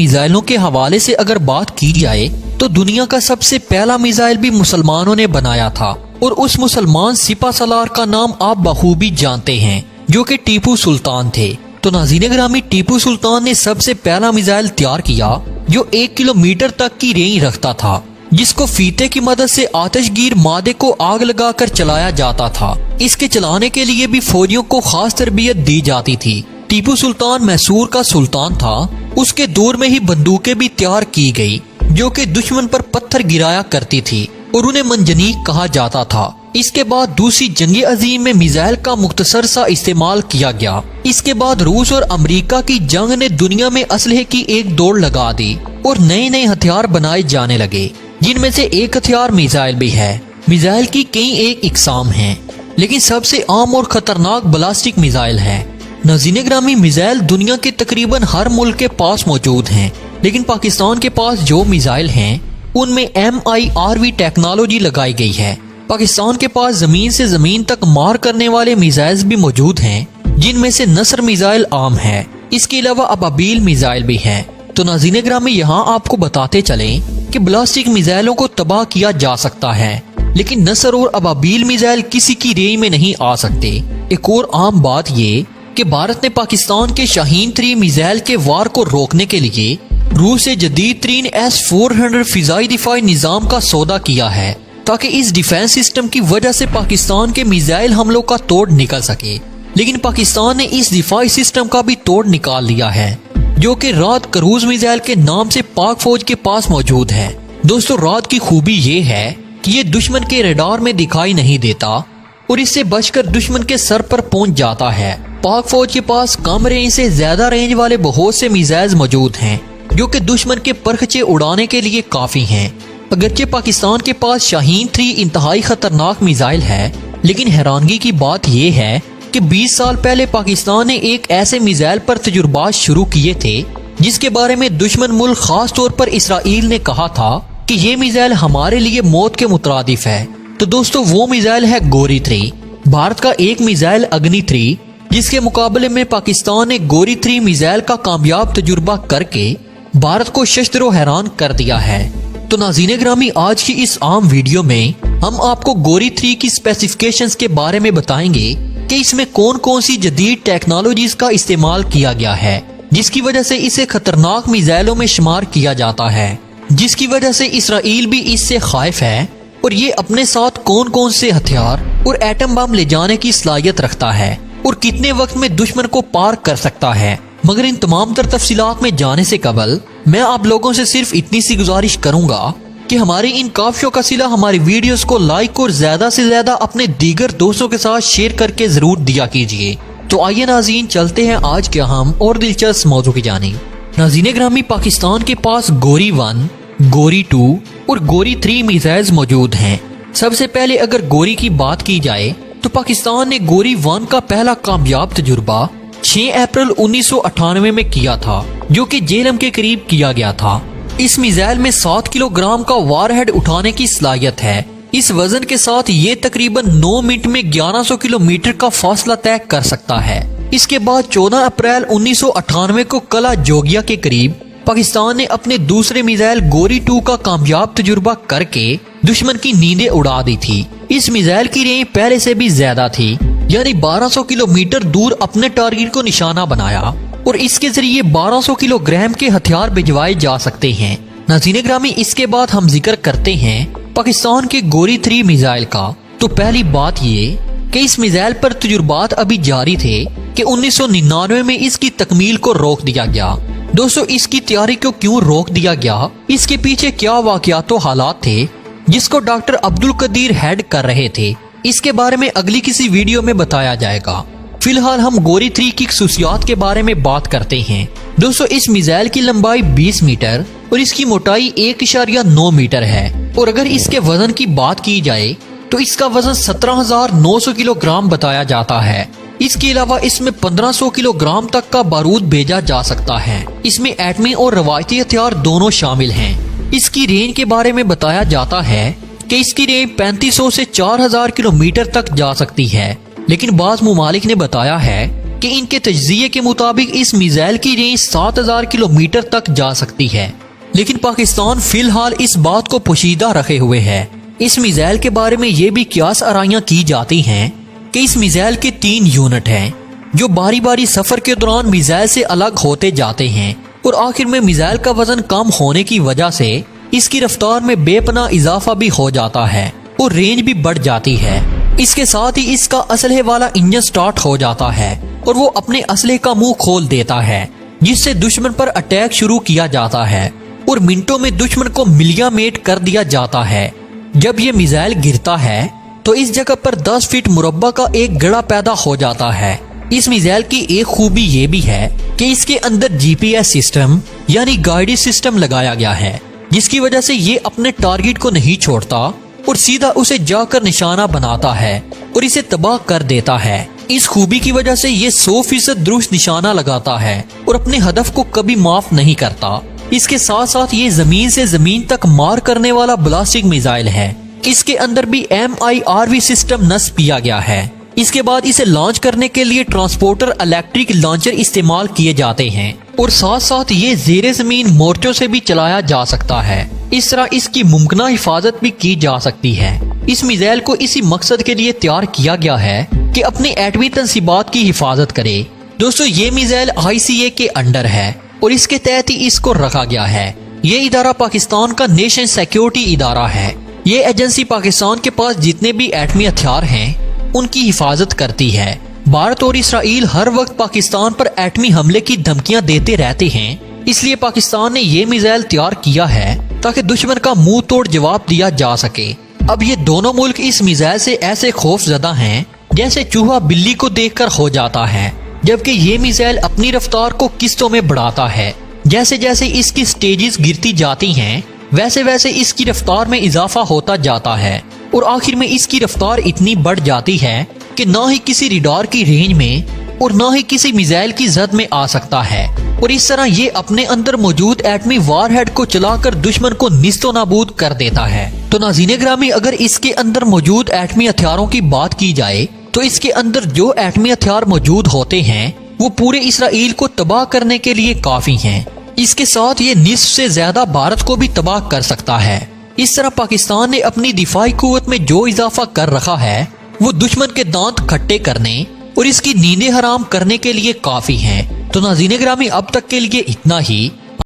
میزائلوں کے حوالے سے اگر بات کی جائے تو دنیا کا سب سے پہلا میزائل بھی مسلمانوں نے بنایا تھا، اور اس مسلمان سپہ سالار کا نام آپ بخوبی جانتے ہیں، جو کہ ٹیپو سلطان تھے۔ تو ناظرین گرامی، ٹیپو سلطان نے سب سے پہلا میزائل تیار کیا جو 1 کلومیٹر تک کی رینج رکھتا تھا، جس کو فیتے کی مدد سے آتش گیر مادے کو آگ لگا کر چلایا جاتا تھا۔ اس کے چلانے کے لیے بھی فوجیوں کو خاص تربیت دی جاتی تھی۔ ٹیپو سلطان میسور کا سلطان تھا، اس کے دور میں ہی بندوقیں بھی تیار کی گئی جو کہ دشمن پر پتھر گرایا کرتی تھی اور انہیں منجنیق کہا جاتا تھا۔ اس کے بعد دوسری جنگ عظیم میں میزائل کا مختصر سا استعمال کیا گیا۔ اس کے بعد روس اور امریکہ کی جنگ نے دنیا میں اسلحے کی ایک دوڑ لگا دی اور نئے نئے ہتھیار بنائے جانے لگے، جن میں سے ایک ہتھیار میزائل بھی ہے۔ میزائل کی کئی ایک اقسام ہیں، لیکن سب سے عام اور خطرناک بلاسٹک میزائل ہے۔ ناظرین گرامی، میزائل دنیا کے تقریباً ہر ملک کے پاس موجود ہیں، لیکن پاکستان کے پاس جو میزائل ہیں ان میں MIRV ٹیکنالوجی لگائی گئی ہے۔ پاکستان کے پاس زمین سے زمین تک مار کرنے والے میزائل بھی موجود ہیں، جن میں سے نصر میزائل عام ہے۔ اس کے علاوہ ابابیل میزائل بھی ہیں۔ تو ناظرین گرامی، یہاں آپ کو بتاتے چلیں کہ بلاسٹک میزائلوں کو تباہ کیا جا سکتا ہے، لیکن نصر اور ابابیل میزائل کسی کی رینج میں نہیں آ سکتے۔ ایک اور عام بات یہ کہ بھارت نے پاکستان کے شاہین 3 میزائل کے وار کو روکنے کے لیے روس سے جدید ترین S-400 فضائی دفاعی نظام کا سودا کیا ہے، تاکہ اس ڈیفینس سسٹم کی وجہ سے پاکستان کے میزائل حملوں کا توڑ نکل سکے۔ لیکن پاکستان نے اس دفاعی سسٹم کا بھی توڑ نکال لیا ہے، جو کہ رات کروز میزائل کے نام سے پاک فوج کے پاس موجود ہے۔ دوستو، رات کی خوبی یہ ہے کہ یہ دشمن کے ریڈار میں دکھائی نہیں دیتا اور اس سے بچ کر دشمن کے سر پر پہنچ جاتا ہے۔ پاک فوج کے پاس کم رینج سے زیادہ رینج والے بہت سے میزائل موجود ہیں، جو کہ دشمن کے پرخچے اڑانے کے لیے کافی ہیں۔ اگرچہ پاکستان کے پاس شاہین 3 انتہائی خطرناک میزائل ہے، لیکن حیرانگی کی بات یہ ہے کہ 20 سال پہلے پاکستان نے ایک ایسے میزائل پر تجربات شروع کیے تھے جس کے بارے میں دشمن ملک خاص طور پر اسرائیل نے کہا تھا کہ یہ میزائل ہمارے لیے موت کے مترادف ہے۔ تو دوستو، وہ میزائل ہے گوری 3۔ بھارت کا ایک میزائل اگنی 3، جس کے مقابلے میں پاکستان نے گوری 3 میزائل کا کامیاب تجربہ کر کے بھارت کو ششدر و حیران کر دیا ہے۔ تو ناظرین گرامی، آج کی اس عام ویڈیو میں ہم آپ کو گوری 3 کی اسپیسیفکیشنز کے بارے میں بتائیں گے کہ اس میں کون کون سی جدید ٹیکنالوجیز کا استعمال کیا گیا ہے، جس کی وجہ سے اسے خطرناک میزائلوں میں شمار کیا جاتا ہے، جس کی وجہ سے اسرائیل بھی اس سے خائف ہے، اور یہ اپنے ساتھ کون کون سے ہتھیار اور ایٹم بم لے جانے کی صلاحیت رکھتا ہے اور کتنے وقت میں دشمن کو پار کر سکتا ہے۔ مگر ان تمام تر تفصیلات میں جانے سے قبل میں آپ لوگوں سے صرف اتنی سی گزارش کروں گا کہ ہماری ان کاوشوں کا صلہ ہماری ویڈیوز کو لائک اور زیادہ سے زیادہ اپنے دیگر دوستوں کے ساتھ شیئر کر کے ضرور دیا کیجیے۔ تو آئیے ناظرین، چلتے ہیں آج کے اہم اور دلچسپ موضوع کی جانب۔ ناظرین گرامی، پاکستان کے پاس گوری 1، گوری 2 اور گوری 3 میزائل موجود ہیں۔ سب سے پہلے اگر گوری کی بات کی جائے تو پاکستان نے گوری 1 کا پہلا کامیاب تجربہ 6 اپریل 1998 میں کیا تھا، جو کہ جیلم کے قریب کیا گیا تھا۔ اس میزائل میں 7 کلو گرام کا وار ہیڈ اٹھانے کی صلاحیت ہے۔ اس وزن کے ساتھ یہ تقریباً 9 منٹ میں 1100 کلومیٹر کا فاصلہ طے کر سکتا ہے۔ اس کے بعد 14 اپریل 1998 کو کلا جوگیا کے قریب پاکستان نے اپنے دوسرے میزائل گوری 2 کا کامیاب تجربہ کر کے دشمن کی نیندیں اڑا دی تھی۔ اس میزائل کی رینج پہلے سے بھی زیادہ تھی، یعنی 1200 کلومیٹر دور اپنے ٹارگٹ کو نشانہ بنایا، اور اس کے ذریعے 1200 کلو گرام کے ہتھیار بھجوائے جا سکتے ہیں۔ ناظرین گرامی، اس کے بعد ہم ذکر کرتے ہیں پاکستان کے گوری 3 میزائل کا۔ تو پہلی بات یہ کہ اس میزائل پر تجربات ابھی جاری تھے کہ 1999 میں اس کی تکمیل کو روک دیا گیا۔ دوستو، اس کی تیاری کو کیوں روک دیا گیا، اس کے پیچھے کیا واقعات و حالات تھے جس کو ڈاکٹر عبدالقدیر ہیڈ کر رہے تھے، اس کے بارے میں اگلی کسی ویڈیو میں بتایا جائے گا۔ فی الحال ہم گوری 3 کی خصوصیات کے بارے میں بات کرتے ہیں۔ دوستو، اس میزائل کی لمبائی 20 میٹر اور اس کی موٹائی 1.9 میٹر ہے، اور اگر اس کے وزن کی بات کی جائے تو اس کا وزن 17,900 کلو گرام بتایا جاتا ہے۔ اس کے علاوہ اس میں 1500 کلو گرام تک کا بارود بھیجا جا سکتا ہے۔ اس میں ایٹمی اور روایتی ہتھیار دونوں شامل ہیں۔ اس کی رینج کے بارے میں بتایا جاتا ہے کہ اس کی رینج 3500 سے 4000 کلومیٹر تک جا سکتی ہے، لیکن بعض ممالک نے بتایا ہے کہ کہ ان کے تجزیے کے مطابق اس میزائل کی رینج 7000 کلومیٹر تک جا سکتی ہے، لیکن پاکستان فی الحال اس بات کو پوشیدہ رکھے ہوئے ہے۔ اس میزائل کے بارے میں یہ بھی قیاس آرائیاں کی جاتی ہیں کہ اس میزائل کے 3 یونٹ ہیں جو باری باری سفر کے دوران میزائل سے الگ ہوتے جاتے ہیں، اور آخر میں میزائل کا وزن کم ہونے کی وجہ سے اس کی رفتار میں بے پناہ اضافہ بھی ہو جاتا ہے اور رینج بھی بڑھ جاتی ہے۔ اس کے ساتھ ہی اس کا اسلحے والا انجن سٹارٹ ہو جاتا ہے اور وہ اپنے اسلحے کا منہ کھول دیتا ہے، جس سے دشمن پر اٹیک شروع کیا جاتا ہے اور منٹوں میں دشمن کو ملیا میٹ کر دیا جاتا ہے۔ جب یہ میزائل گرتا ہے تو اس جگہ پر 10 فٹ مربع کا ایک گڑھا پیدا ہو جاتا ہے۔ اس میزائل کی ایک خوبی یہ بھی ہے کہ اس کے اندر GPS سسٹم یعنی گائیڈ سسٹم لگایا گیا ہے، جس کی وجہ سے یہ اپنے ٹارگٹ کو نہیں چھوڑتا اور سیدھا اسے جا کر نشانہ بناتا ہے اور اسے تباہ کر دیتا ہے۔ اس خوبی کی وجہ سے یہ 100% درست نشانہ لگاتا ہے اور اپنے ہدف کو کبھی معاف نہیں کرتا۔ اس کے ساتھ ساتھ یہ زمین سے زمین تک مار کرنے والا بلاسٹک میزائل ہے۔ اس کے اندر بھی MIRV سسٹم نصب کیا گیا ہے۔ اس کے بعد اسے لانچ کرنے کے لیے ٹرانسپورٹر الیکٹرک لانچر استعمال کیے جاتے ہیں اور ساتھ ساتھ یہ زیر زمین مورچوں سے بھی چلایا جا سکتا ہے۔ اس طرح اس کی ممکنہ حفاظت بھی کی جا سکتی ہے۔ اس میزائل کو اسی مقصد کے لیے تیار کیا گیا ہے کہ اپنی ایٹمی تنصیبات کی حفاظت کرے۔ دوستو یہ میزائل ICA کے انڈر ہے اور اس کے تحت ہی اس کو رکھا گیا ہے۔ یہ ادارہ پاکستان کا نیشن سیکیورٹی ادارہ ہے۔ یہ ایجنسی پاکستان کے پاس جتنے بھی ایٹمی ہتھیار ہیں ان کی حفاظت کرتی ہے۔ بھارت اور اسرائیل ہر وقت پاکستان پر ایٹمی حملے کی دھمکیاں دیتے رہتے ہیں، اس لیے پاکستان نے یہ میزائل تیار کیا ہے تاکہ دشمن کا منہ توڑ جواب دیا جا سکے۔ اب یہ دونوں ملک اس میزائل سے ایسے خوف زدہ ہیں جیسے چوہا بلی کو دیکھ کر ہو جاتا ہے، جبکہ یہ میزائل اپنی رفتار کو قسطوں میں بڑھاتا ہے۔ جیسے جیسے اس کی سٹیجز گرتی جاتی ہیں ویسے ویسے اس کی رفتار میں اضافہ ہوتا جاتا ہے اور آخر میں اس کی رفتار اتنی بڑھ جاتی ہے کہ نہ ہی کسی ریڈار کی رینج میں اور نہ ہی کسی میزائل کی زد میں آ سکتا ہے، اور اس طرح یہ اپنے اندر موجود ایٹمی وار ہیڈ کو چلا کر دشمن کو نیست و نابود کر دیتا ہے۔ تو ناظرین گرامی، اگر اس کے اندر موجود ایٹمی ہتھیاروں کی بات کی جائے تو اس کے اندر جو ایٹمی ہتھیار موجود ہوتے ہیں وہ پورے اسرائیل کو تباہ کرنے کے لیے کافی ہیں۔ اس کے ساتھ یہ نصف سے زیادہ بھارت کو بھی تباہ کر سکتا ہے۔ اس طرح پاکستان نے اپنی دفاعی قوت میں جو اضافہ کر رکھا ہے وہ دشمن کے دانت کھٹے کرنے اور اس کی نیندیں حرام کرنے کے لیے کافی ہیں۔ تو ناظرین گرامی، اب تک کے لیے اتنا ہی۔